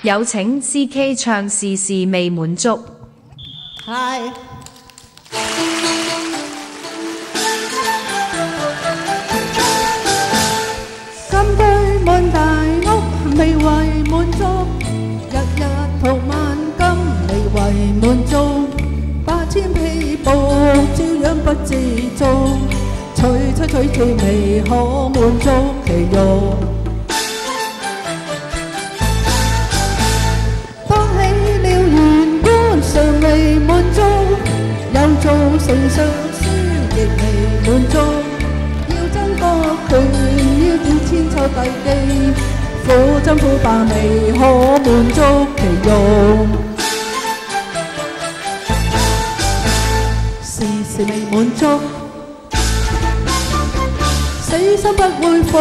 有請 CK 唱事事未滿足。係。金堆滿大屋未為滿足，日日圖萬金未為滿足，8000披布照樣不自足，取次未可滿足其慾。當起了縣官尚未滿足，又做丞相書亦未滿足，要爭國權要千秋帝基，苦爭苦霸未可滿足其慾。事事未滿足，死心不會服，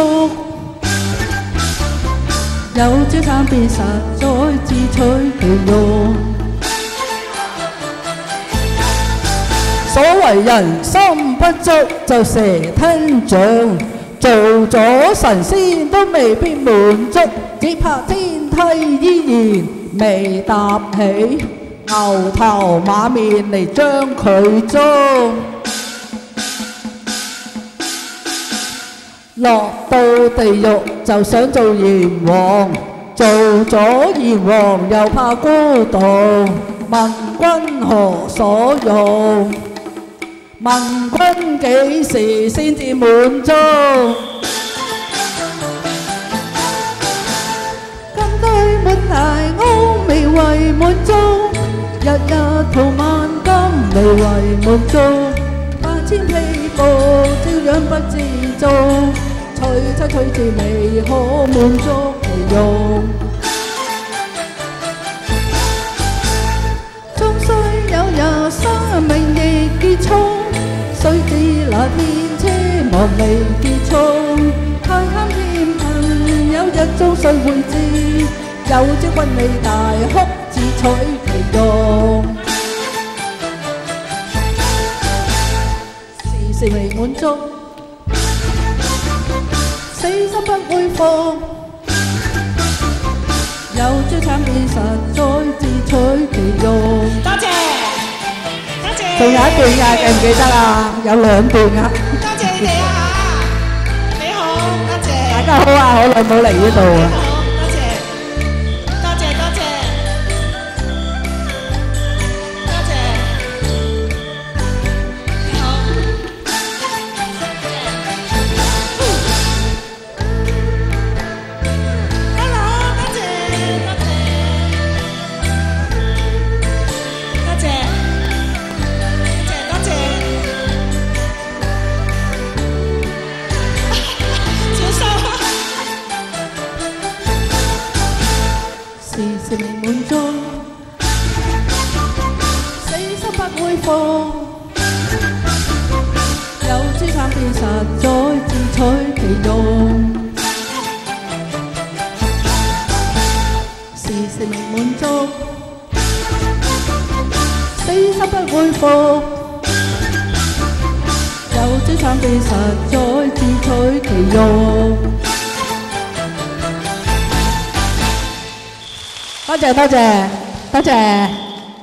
有朝慘變實在自取其辱。所謂人心不足就蛇吞象，做咗神仙都未必滿足，只怕天梯依然未搭起，牛頭馬面嚟將佢捉。落到地獄就想做閻王，做咗閻王又怕孤獨，問君何所用？問君幾時先至滿足？金堆滿大屋未為滿足，日日圖萬金未為滿足，8000披布照樣不自足，取次未可滿足其慾。終須有日生命亦結束，須知那天車忙未結束，太貪添恨有日終須會知，有朝君你大哭自取其辱。事事未滿足，死心不會服，有朝慘變實在自取其辱。多謝，多謝。仲有一段㗎，記唔記得啊？有2段㗎。多謝你哋啊嚇！你好，多謝。大家好啊，好耐冇嚟呢度啊。多謝，多謝，多謝，多謝。你好。Hello， 多謝，多謝，多謝，多謝，多謝。事事未滿足，死心不會服，有朝慘變實在自取其辱。事事未滿足，死心不會服，有朝慘變實在自取其辱。多謝多謝多謝。